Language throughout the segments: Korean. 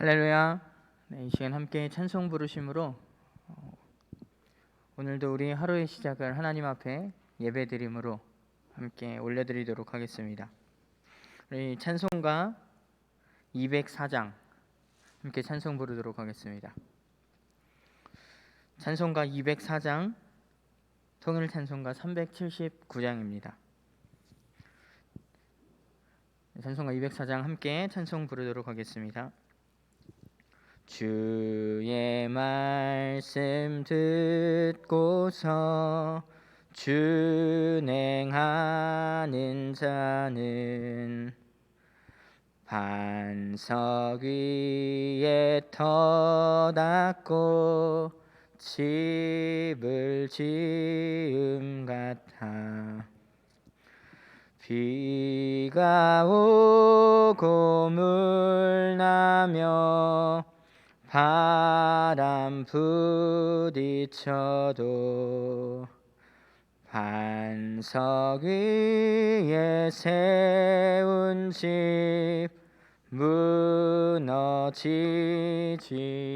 할렐루야. 네, 이 시간 함께 찬송 부르심으로 오늘도 우리 하루의 시작을 하나님 앞에 예배드림으로 함께 올려드리도록 하겠습니다. 우리 찬송가 204장 함께 찬송 부르도록 하겠습니다. 찬송가 204장, 통일 찬송가 379장입니다. 찬송가 204장 함께 찬송 부르도록 하겠습니다. 주의 말씀 듣고서 준행하는 자는 반석 위에 터 닦고 집을 지음 같아. 비가 오고 물 나며 바람 부딪혀도 반석 위에 세운 집 무너지지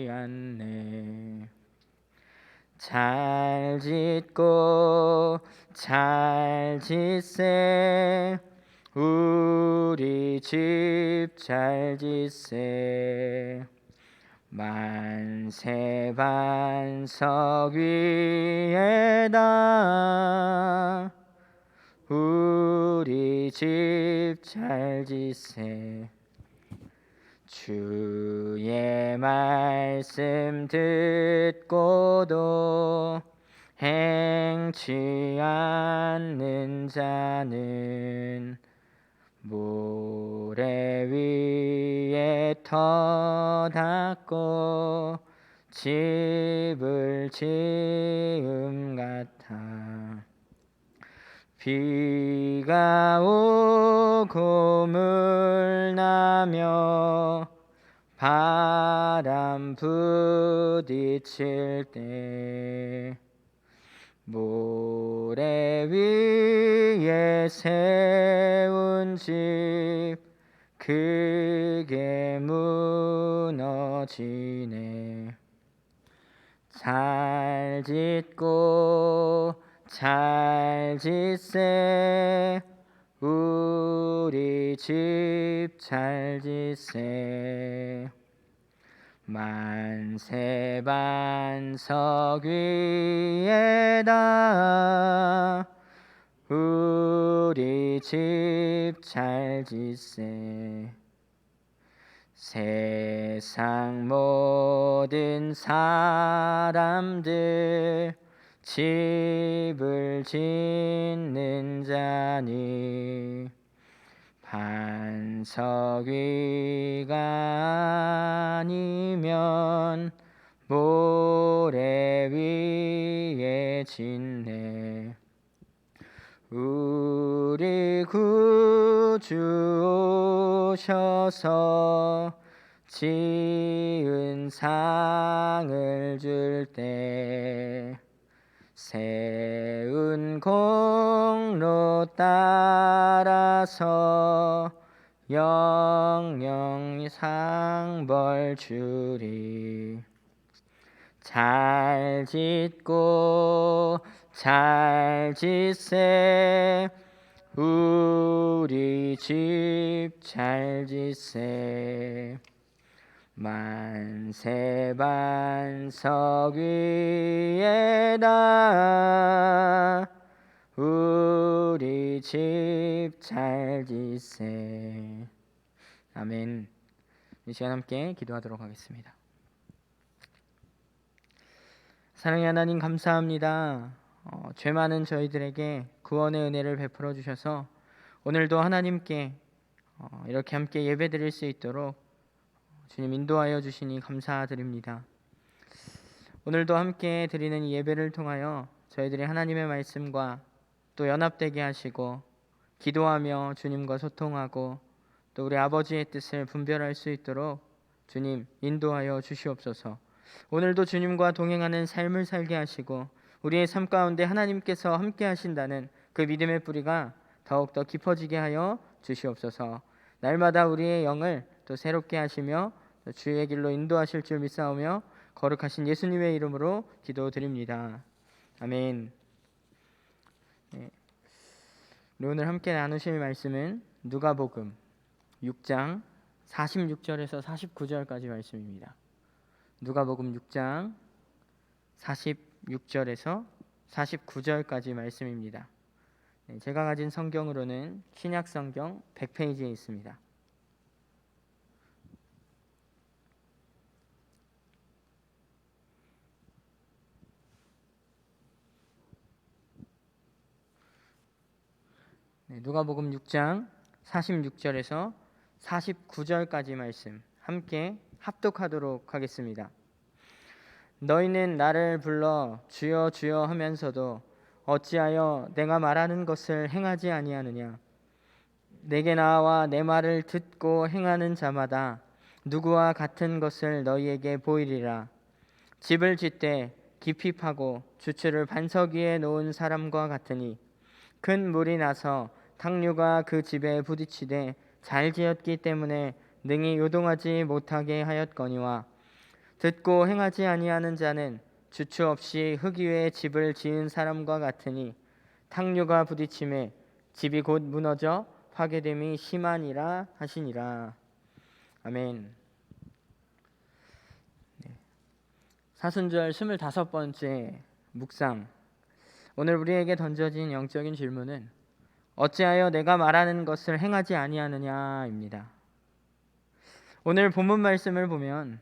않네. 잘 짓고 잘 짓세, 우리 집 잘 짓세. 만세 반석 위에다 우리 집 잘 짓세. 주의 말씀 듣고도 행치 않는 자는 모래 위에 터 닦고 집을 지음 같아. 비가 오고 물 나며 바람 부딪힐 때 모래 위에 세운 집 크게 무너지네. 잘 짓고 잘 짓세, 우리 집 잘 짓세. 만세 반석 위에다 우리 집 잘 짓세. 세상 모든 사람들 집을 짓는 자니 반석 위가 아니면 모래 위에 짓네. 우리 구주 오셔서 지은 상을 줄 때 세운 공로 따라서 영영이 상벌 주리. 잘 짓고 잘 짓세, 우리 집 잘 짓세. 만세 반석 위에다 우리 집 잘 짓세. 아멘. 이 시간 함께 기도하도록 하겠습니다. 사랑의 하나님, 감사합니다. 죄 많은 저희들에게 구원의 은혜를 베풀어 주셔서 오늘도 하나님께 이렇게 함께 예배드릴 수 있도록 주님 인도하여 주시니 감사드립니다. 오늘도 함께 드리는 이 예배를 통하여 저희들이 하나님의 말씀과 또 연합되게 하시고 기도하며 주님과 소통하고 또 우리 아버지의 뜻을 분별할 수 있도록 주님 인도하여 주시옵소서. 오늘도 주님과 동행하는 삶을 살게 하시고 우리의 삶 가운데 하나님께서 함께 하신다는 그 믿음의 뿌리가 더욱더 깊어지게 하여 주시옵소서. 날마다 우리의 영을 또 새롭게 하시며 주의 길로 인도하실 줄 믿사오며 거룩하신 예수님의 이름으로 기도드립니다. 아멘. 네. 오늘 함께 나누실 말씀은 누가복음 6장 46절에서 49절까지 말씀입니다. 누가복음 6장 46절에서 49절까지 말씀입니다. 제가 가진 성경으로는 신약성경 100페이지에 있습니다. 누가복음 6장 46절에서 49절까지 말씀 함께 합독하도록 하겠습니다. 너희는 나를 불러 주여 주여 하면서도 어찌하여 내가 말하는 것을 행하지 아니하느냐? 내게 나와 내 말을 듣고 행하는 자마다 누구와 같은 것을 너희에게 보이리라. 집을 짓되 깊이 파고 주추를 반석 위에 놓은 사람과 같으니 큰 물이 나서 탕류가 그 집에 부딪히되 잘 지었기 때문에 능히 요동하지 못하게 하였거니와 듣고 행하지 아니하는 자는 주추 없이 흙 위에 집을 지은 사람과 같으니 탕류가 부딪힘에 집이 곧 무너져 파괴됨이 심하니라 하시니라. 아멘. 사순절 25번째 묵상. 오늘 우리에게 던져진 영적인 질문은 어찌하여 내가 말하는 것을 행하지 아니하느냐입니다. 오늘 본문 말씀을 보면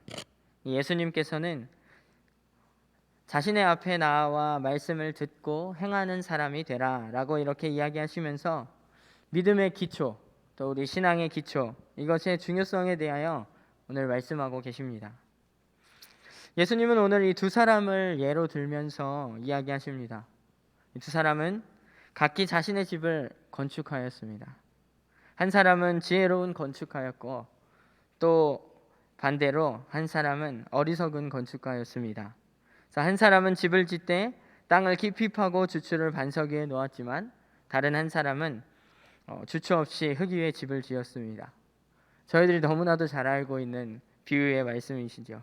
예수님께서는 자신의 앞에 나와 말씀을 듣고 행하는 사람이 되라 라고 이렇게 이야기하시면서 믿음의 기초, 또 우리 신앙의 기초, 이것의 중요성에 대하여 오늘 말씀하고 계십니다. 예수님은 오늘 이 두 사람을 예로 들면서 이야기하십니다. 이 두 사람은 각기 자신의 집을 건축하였습니다. 한 사람은 지혜로운 건축가였고 또 반대로 한 사람은 어리석은 건축가였습니다. 한 사람은 집을 짓되 땅을 깊이 파고 주추를 반석 위에 놓았지만 다른 한 사람은 주추 없이 흙 위에 집을 지었습니다. 저희들이 너무나도 잘 알고 있는 비유의 말씀이시죠.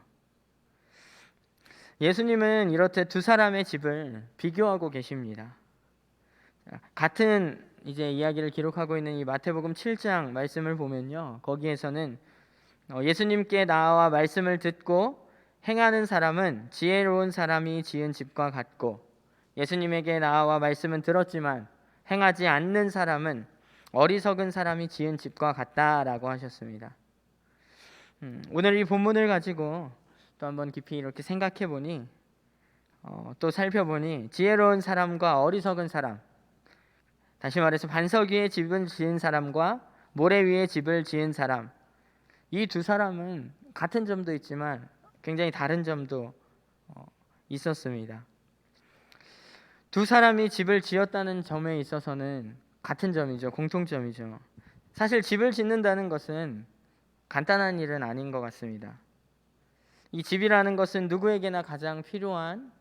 예수님은 이렇듯 두 사람의 집을 비교하고 계십니다. 같은 이제 이야기를 기록하고 있는 이 마태복음 7장 말씀을 보면요, 거기에서는 예수님께 나와 말씀을 듣고 행하는 사람은 지혜로운 사람이 지은 집과 같고 예수님에게 나와 말씀은 들었지만 행하지 않는 사람은 어리석은 사람이 지은 집과 같다라고 하셨습니다. 오늘 이 본문을 가지고 또 한번 깊이 이렇게 생각해 보니 또 살펴보니 지혜로운 사람과 어리석은 사람, 다시 말해서 반석 위에 집을 지은 사람과 모래 위에 집을 지은 사람, 이 두 사람은 같은 점도 있지만 굉장히 다른 점도 있었습니다. 두 사람이 집을 지었다는 점에 있어서는 같은 점이죠. 공통점이죠. 사실 집을 짓는다는 것은 간단한 일은 아닌 것 같습니다. 이 집이라는 것은 누구에게나 가장 필요한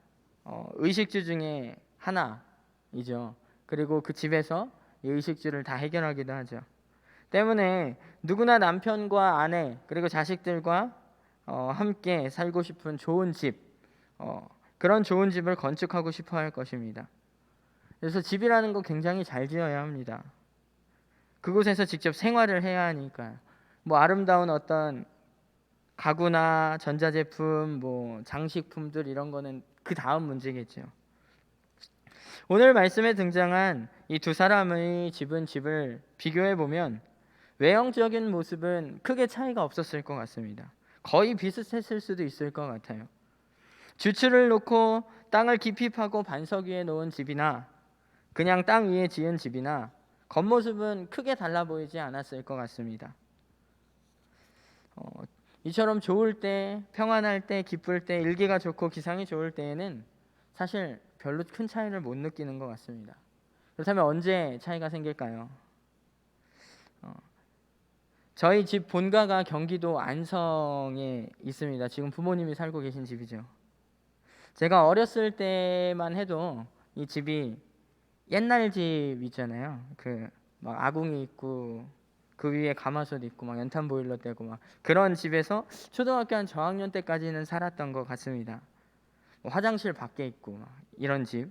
의식주 중에 하나이죠. 그리고 그 집에서 이 의식주를 다 해결하기도 하죠. 때문에 누구나 남편과 아내 그리고 자식들과 함께 살고 싶은 좋은 집, 그런 좋은 집을 건축하고 싶어 할 것입니다. 그래서 집이라는 거 굉장히 잘 지어야 합니다. 그곳에서 직접 생활을 해야 하니까요. 뭐 아름다운 어떤 가구나 전자제품, 뭐 장식품들 이런 거는 그 다음 문제겠죠. 오늘 말씀에 등장한 이 두 사람의 집을 비교해 보면 외형적인 모습은 크게 차이가 없었을 것 같습니다. 거의 비슷했을 수도 있을 것 같아요. 주추를 놓고 땅을 깊이 파고 반석 위에 놓은 집이나 그냥 땅 위에 지은 집이나 겉모습은 크게 달라 보이지 않았을 것 같습니다. 이처럼 좋을 때, 평안할 때, 기쁠 때, 일기가 좋고 기상이 좋을 때에는 사실 별로 큰 차이를 못 느끼는 것 같습니다. 그렇다면 언제 차이가 생길까요? 저희 집 본가가 경기도 안성에 있습니다. 지금 부모님이 살고 계신 집이죠. 제가 어렸을 때만 해도 이 집이 옛날 집 있잖아요. 그 막 아궁이 있고 그 위에 가마솥 있고 막 연탄 보일러 떼고 막 그런 집에서 초등학교 한 저학년 때까지는 살았던 것 같습니다. 뭐 화장실 밖에 있고 막 이런 집.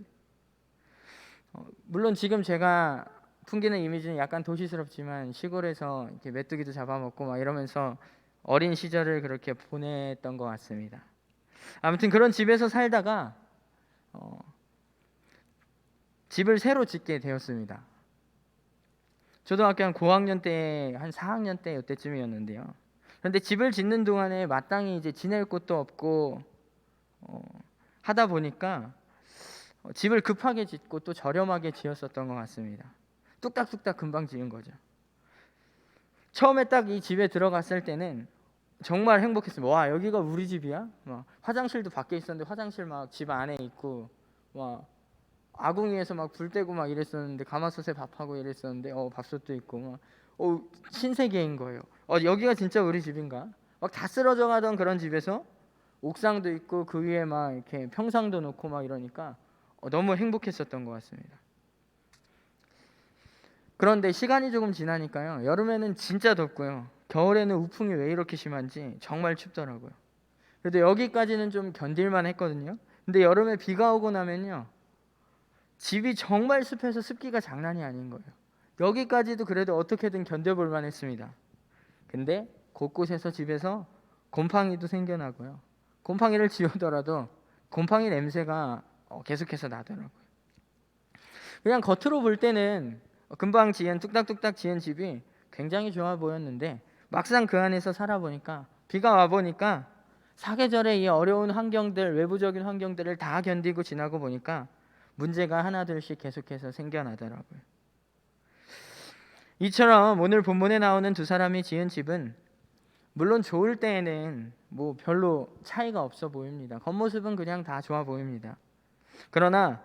물론 지금 제가 풍기는 이미지는 약간 도시스럽지만 시골에서 이렇게 메뚜기도 잡아먹고 막 이러면서 어린 시절을 그렇게 보냈던 것 같습니다. 아무튼 그런 집에서 살다가 집을 새로 짓게 되었습니다. 초등학교 한 고학년 때, 한 4학년 때 이때쯤이었는데요. 그런데 집을 짓는 동안에 마땅히 이제 지낼 곳도 없고 하다 보니까 집을 급하게 짓고 또 저렴하게 지었었던 것 같습니다. 뚝딱뚝딱 금방 지은 거죠. 처음에 딱 이 집에 들어갔을 때는 정말 행복했어요. 와, 여기가 우리 집이야? 막 화장실도 밖에 있었는데 화장실 막 집 안에 있고 막 아궁이에서 막 불 떼고 막 이랬었는데 가마솥에 밥하고 이랬었는데 밥솥도 있고 막 신세계인 거예요. 여기가 진짜 우리 집인가? 막 다 쓰러져 가던 그런 집에서 옥상도 있고 그 위에 막 이렇게 평상도 놓고 막 이러니까 너무 행복했었던 것 같습니다. 그런데 시간이 조금 지나니까요. 여름에는 진짜 덥고요. 겨울에는 우풍이 왜 이렇게 심한지 정말 춥더라고요. 그래도 여기까지는 좀 견딜만 했거든요. 근데 여름에 비가 오고 나면요. 집이 정말 습해서 습기가 장난이 아닌 거예요. 여기까지도 그래도 어떻게든 견뎌볼 만했습니다. 근데 곳곳에서 집에서 곰팡이도 생겨나고요. 곰팡이를 지우더라도 곰팡이 냄새가 계속해서 나더라고요. 그냥 겉으로 볼 때는 금방 지은 뚝딱뚝딱 지은 집이 굉장히 좋아 보였는데 막상 그 안에서 살아보니까 비가 와보니까 사계절의 이 어려운 환경들, 외부적인 환경들을 다 견디고 지나고 보니까 문제가 하나둘씩 계속해서 생겨나더라고요. 이처럼 오늘 본문에 나오는 두 사람이 지은 집은 물론 좋을 때에는 뭐 별로 차이가 없어 보입니다. 겉모습은 그냥 다 좋아 보입니다. 그러나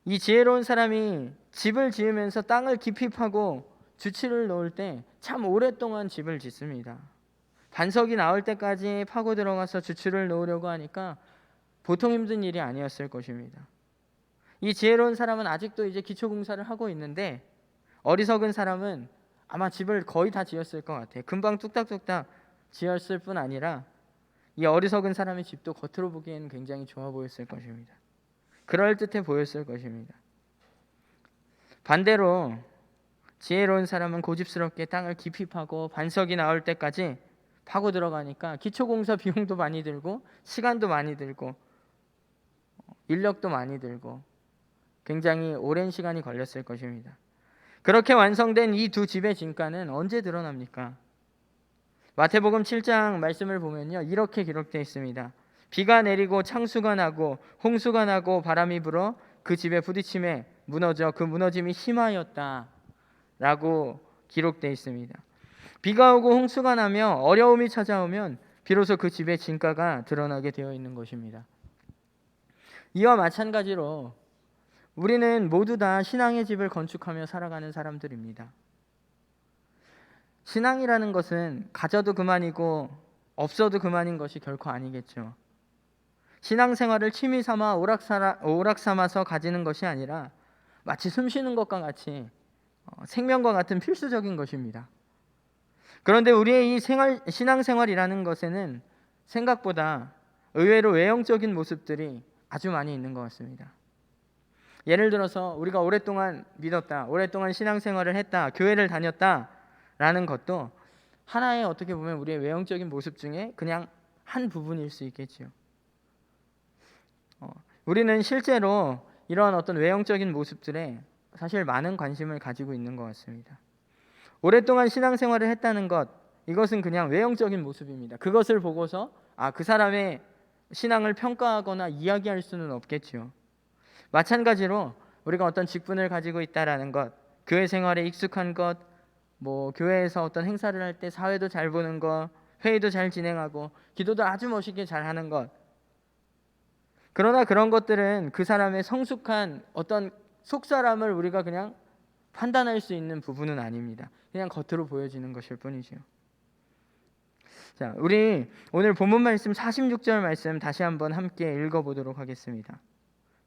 이 지혜로운 사람이 집을 지으면서 땅을 깊이 파고 주치를 놓을 때 참 오랫동안 집을 짓습니다. 반석이 나올 때까지 파고 들어가서 주치를 놓으려고 하니까 보통 힘든 일이 아니었을 것입니다. 이 지혜로운 사람은 아직도 이제 기초공사를 하고 있는데 어리석은 사람은 아마 집을 거의 다 지었을 것 같아요. 금방 뚝딱뚝딱 지었을 뿐 아니라 이 어리석은 사람의 집도 겉으로 보기에는 굉장히 좋아 보였을 것입니다. 그럴듯해 보였을 것입니다. 반대로 지혜로운 사람은 고집스럽게 땅을 깊이 파고 반석이 나올 때까지 파고 들어가니까 기초공사 비용도 많이 들고 시간도 많이 들고 인력도 많이 들고 굉장히 오랜 시간이 걸렸을 것입니다. 그렇게 완성된 이 두 집의 진가는 언제 드러납니까? 마태복음 7장 말씀을 보면요. 이렇게 기록되어 있습니다. 비가 내리고 창수가 나고 홍수가 나고 바람이 불어 그 집에 부딪힘에 무너져 그 무너짐이 심하였다 라고 기록되어 있습니다. 비가 오고 홍수가 나며 어려움이 찾아오면 비로소 그 집의 진가가 드러나게 되어 있는 것입니다. 이와 마찬가지로 우리는 모두 다 신앙의 집을 건축하며 살아가는 사람들입니다. 신앙이라는 것은 가져도 그만이고 없어도 그만인 것이 결코 아니겠죠. 신앙생활을 취미 삼아 오락 삼아서 가지는 것이 아니라 마치 숨 쉬는 것과 같이 생명과 같은 필수적인 것입니다. 그런데 우리의 이 신앙생활이라는 것에는 생각보다 의외로 외형적인 모습들이 아주 많이 있는 것 같습니다. 예를 들어서 우리가 오랫동안 믿었다, 오랫동안 신앙생활을 했다, 교회를 다녔다 라는 것도 하나의 어떻게 보면 우리의 외형적인 모습 중에 그냥 한 부분일 수 있겠지요. 우리는 실제로 이러한 어떤 외형적인 모습들에 사실 많은 관심을 가지고 있는 것 같습니다. 오랫동안 신앙생활을 했다는 것, 이것은 그냥 외형적인 모습입니다. 그것을 보고서 그 사람의 신앙을 평가하거나 이야기할 수는 없겠지요. 마찬가지로 우리가 어떤 직분을 가지고 있다라는 것, 교회 생활에 익숙한 것, 뭐 교회에서 어떤 행사를 할 때 사회도 잘 보는 것, 회의도 잘 진행하고 기도도 아주 멋있게 잘 하는 것. 그러나 그런 것들은 그 사람의 성숙한 어떤 속사람을 우리가 그냥 판단할 수 있는 부분은 아닙니다. 그냥 겉으로 보여지는 것일 뿐이죠. 자, 우리 오늘 본문 말씀 46절 말씀 다시 한번 함께 읽어보도록 하겠습니다.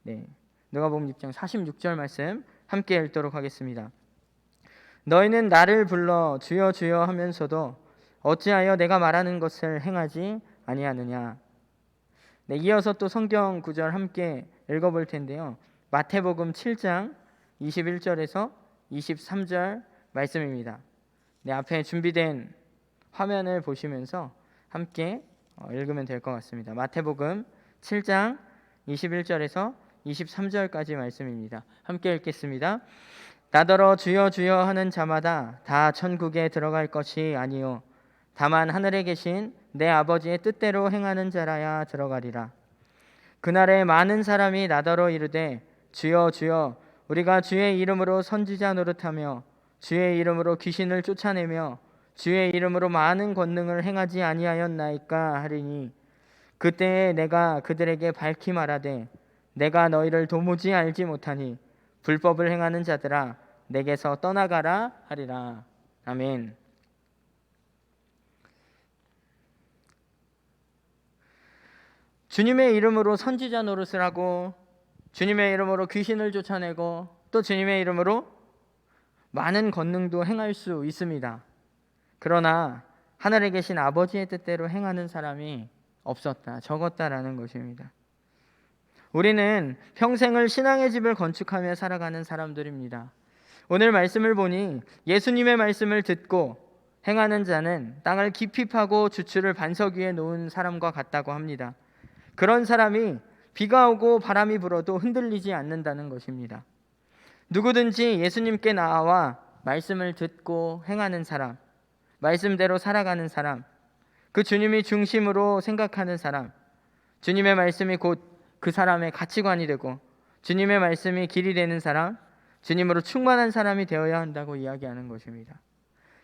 네, 누가복음 6장 46절 말씀 함께 읽도록 하겠습니다. 너희는 나를 불러 주여 주여 하면서도 어찌하여 내가 말하는 것을 행하지 아니하느냐. 네, 이어서 또 성경 구절 함께 읽어볼 텐데요. 마태복음 7장 21절에서 23절 말씀입니다. 네, 앞에 준비된 화면을 보시면서 함께 읽으면 될 것 같습니다. 마태복음 7장 21절에서 23절까지 말씀입니다. 함께 읽겠습니다. 나더러 주여 주여 하는 자마다 다 천국에 들어갈 것이 아니요 다만 하늘에 계신 내 아버지의 뜻대로 행하는 자라야 들어가리라. 그날에 많은 사람이 나더러 이르되 주여 주여 우리가 주의 이름으로 선지자 노릇하며 주의 이름으로 귀신을 쫓아내며 주의 이름으로 많은 권능을 행하지 아니하였나이까 하리니 그때에 내가 그들에게 밝히 말하되 내가 너희를 도무지 알지 못하니 불법을 행하는 자들아 내게서 떠나가라 하리라. 아멘. 주님의 이름으로 선지자 노릇을 하고 주님의 이름으로 귀신을 쫓아내고 또 주님의 이름으로 많은 권능도 행할 수 있습니다. 그러나 하늘에 계신 아버지의 뜻대로 행하는 사람이 없었다, 적었다라는 것입니다. 우리는 평생을 신앙의 집을 건축하며 살아가는 사람들입니다. 오늘 말씀을 보니 예수님의 말씀을 듣고 행하는 자는 땅을 깊이 파고 주추를 반석 위에 놓은 사람과 같다고 합니다. 그런 사람이 비가 오고 바람이 불어도 흔들리지 않는다는 것입니다. 누구든지 예수님께 나와 말씀을 듣고 행하는 사람, 말씀대로 살아가는 사람, 그 주님이 중심으로 생각하는 사람, 주님의 말씀이 곧 그 사람의 가치관이 되고 주님의 말씀이 길이 되는 사람, 주님으로 충만한 사람이 되어야 한다고 이야기하는 것입니다.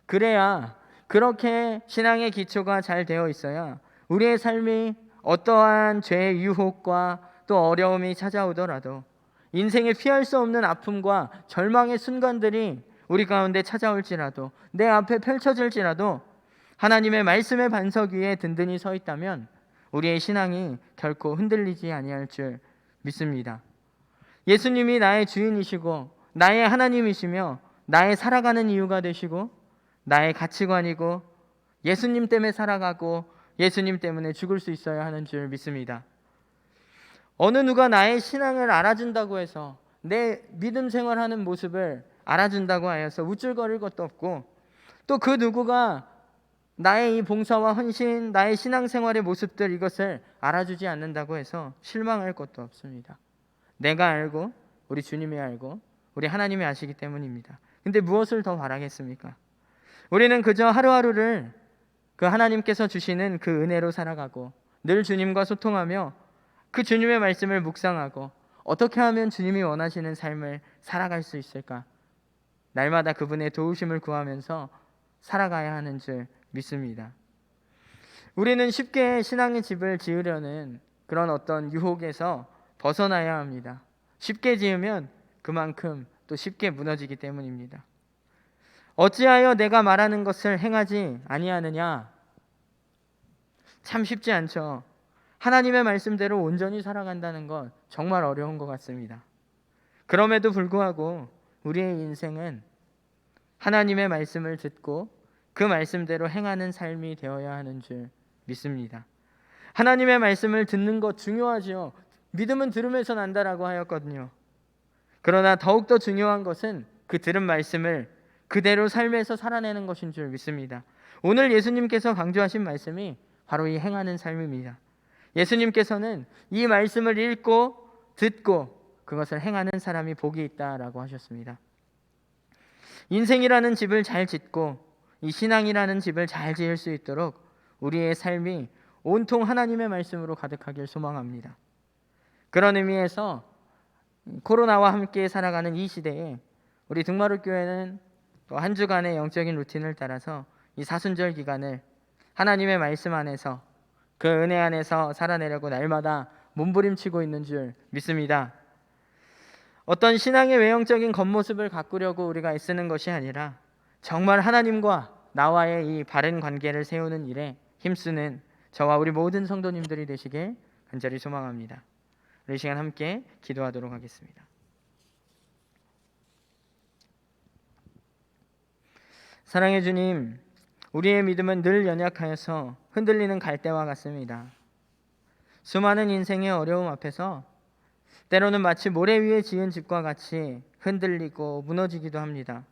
그래야, 그렇게 신앙의 기초가 잘 되어 있어야 우리의 삶이 어떠한 죄의 유혹과 또 어려움이 찾아오더라도, 인생에 피할 수 없는 아픔과 절망의 순간들이 우리 가운데 찾아올지라도, 내 앞에 펼쳐질지라도 하나님의 말씀의 반석 위에 든든히 서 있다면 우리의 신앙이 결코 흔들리지 아니할 줄 믿습니다. 예수님이 나의 주인이시고 나의 하나님이시며 나의 살아가는 이유가 되시고 나의 가치관이고 예수님 때문에 살아가고 예수님 때문에 죽을 수 있어야 하는 줄 믿습니다. 어느 누가 나의 신앙을 알아준다고 해서, 내 믿음 생활하는 모습을 알아준다고 하여서 우쭐거릴 것도 없고, 또 그 누구가 나의 이 봉사와 헌신, 나의 신앙생활의 모습들, 이것을 알아주지 않는다고 해서 실망할 것도 없습니다. 내가 알고 우리 주님이 알고 우리 하나님이 아시기 때문입니다. 근데 무엇을 더 바라겠습니까? 우리는 그저 하루하루를 그 하나님께서 주시는 그 은혜로 살아가고 늘 주님과 소통하며 그 주님의 말씀을 묵상하고 어떻게 하면 주님이 원하시는 삶을 살아갈 수 있을까? 날마다 그분의 도우심을 구하면서 살아가야 하는 줄 믿습니다. 우리는 쉽게 신앙의 집을 지으려는 그런 어떤 유혹에서 벗어나야 합니다. 쉽게 지으면 그만큼 또 쉽게 무너지기 때문입니다. 어찌하여 내가 말하는 것을 행하지 아니하느냐? 참 쉽지 않죠. 하나님의 말씀대로 온전히 살아간다는 건 정말 어려운 것 같습니다. 그럼에도 불구하고 우리의 인생은 하나님의 말씀을 듣고 그 말씀대로 행하는 삶이 되어야 하는 줄 믿습니다. 하나님의 말씀을 듣는 것 중요하지요. 믿음은 들음에서 난다라고 하였거든요. 그러나 더욱더 중요한 것은 그 들은 말씀을 그대로 삶에서 살아내는 것인 줄 믿습니다. 오늘 예수님께서 강조하신 말씀이 바로 이 행하는 삶입니다. 예수님께서는 이 말씀을 읽고 듣고 그것을 행하는 사람이 복이 있다라고 하셨습니다. 인생이라는 집을 잘 짓고 이 신앙이라는 집을 잘 지을 수 있도록 우리의 삶이 온통 하나님의 말씀으로 가득하길 소망합니다. 그런 의미에서 코로나와 함께 살아가는 이 시대에 우리 등마룻교회는 또 한 주간의 영적인 루틴을 따라서 이 사순절 기간을 하나님의 말씀 안에서 그 은혜 안에서 살아내려고 날마다 몸부림치고 있는 줄 믿습니다. 어떤 신앙의 외형적인 겉모습을 가꾸려고 우리가 애쓰는 것이 아니라 정말 하나님과 나와의 이 바른 관계를 세우는 일에 힘쓰는 저와 우리 모든 성도님들이 되시길 간절히 소망합니다. 우리 시간 함께 기도하도록 하겠습니다. 사랑의 주님, 우리의 믿음은 늘 연약하여서 흔들리는 갈대와 같습니다. 수많은 인생의 어려움 앞에서 때로는 마치 모래 위에 지은 집과 같이 흔들리고 무너지기도 합니다.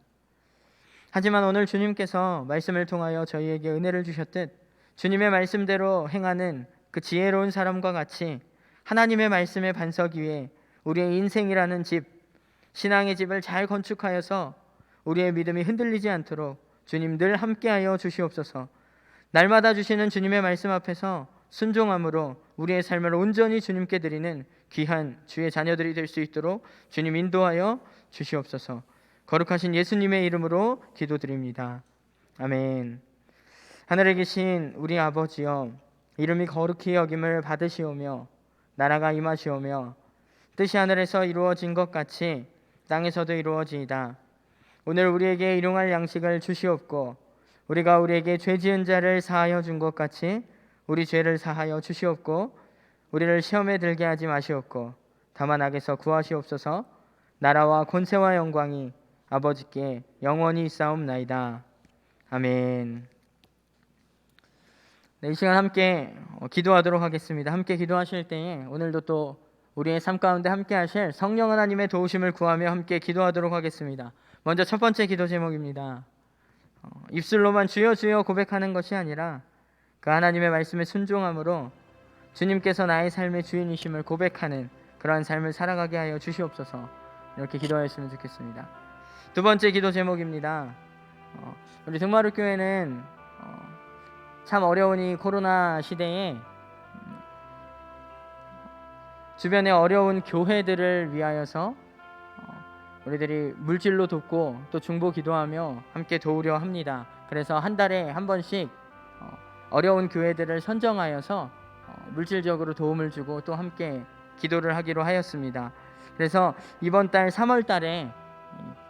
하지만 오늘 주님께서 말씀을 통하여 저희에게 은혜를 주셨듯 주님의 말씀대로 행하는 그 지혜로운 사람과 같이 하나님의 말씀의 반석 위에 우리의 인생이라는 집, 신앙의 집을 잘 건축하여서 우리의 믿음이 흔들리지 않도록 주님 늘 함께하여 주시옵소서. 날마다 주시는 주님의 말씀 앞에서 순종함으로 우리의 삶을 온전히 주님께 드리는 귀한 주의 자녀들이 될 수 있도록 주님 인도하여 주시옵소서. 거룩하신 예수님의 이름으로 기도드립니다. 아멘. 하늘에 계신 우리 아버지여, 이름이 거룩히 여김을 받으시오며 나라가 임하시오며 뜻이 하늘에서 이루어진 것 같이 땅에서도 이루어지이다. 오늘 우리에게 일용할 양식을 주시옵고 우리가 우리에게 죄 지은 자를 사하여 준 것 같이 우리 죄를 사하여 주시옵고 우리를 시험에 들게 하지 마시옵고 다만 악에서 구하시옵소서. 나라와 권세와 영광이 아버지께 영원히 있사옵나이다. 아멘. 네, 이 시간 함께 기도하도록 하겠습니다. 함께 기도하실 때에 오늘도 또 우리의 삶 가운데 함께 하실 성령 하나님의 도우심을 구하며 함께 기도하도록 하겠습니다. 먼저 첫 번째 기도 제목입니다. 입술로만 주여 주여 고백하는 것이 아니라 그 하나님의 말씀에 순종함으로 주님께서 나의 삶의 주인이심을 고백하는 그러한 삶을 살아가게 하여 주시옵소서. 이렇게 기도하였으면 좋겠습니다. 두 번째 기도 제목입니다. 우리 등마루교회는 참 어려운 이 코로나 시대에 주변의 어려운 교회들을 위하여서 우리들이 물질로 돕고 또 중보 기도하며 함께 도우려 합니다. 그래서 한 달에 한 번씩 어려운 교회들을 선정하여서 물질적으로 도움을 주고 또 함께 기도를 하기로 하였습니다. 그래서 이번 달 3월 달에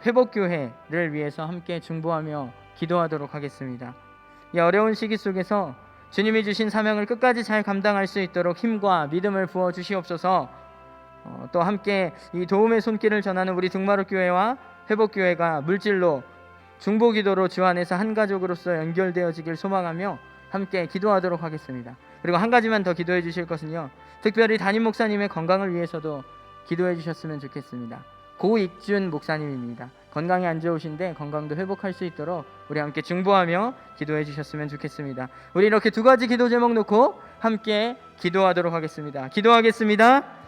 회복교회를 위해서 함께 중보하며 기도하도록 하겠습니다. 이 어려운 시기 속에서 주님이 주신 사명을 끝까지 잘 감당할 수 있도록 힘과 믿음을 부어 주시옵소서. 또 함께 이 도움의 손길을 전하는 우리 등마루교회와 회복교회가 물질로 중보기도로 주 안에서 한 가족으로서 연결되어지길 소망하며 함께 기도하도록 하겠습니다. 그리고 한 가지만 더 기도해 주실 것은요, 특별히 담임 목사님의 건강을 위해서도 기도해 주셨으면 좋겠습니다. 고익준 목사님입니다. 건강이 안 좋으신데 건강도 회복할 수 있도록 우리 함께 중보하며 기도해 주셨으면 좋겠습니다. 우리 이렇게 두 가지 기도 제목 놓고 함께 기도하도록 하겠습니다. 기도하겠습니다.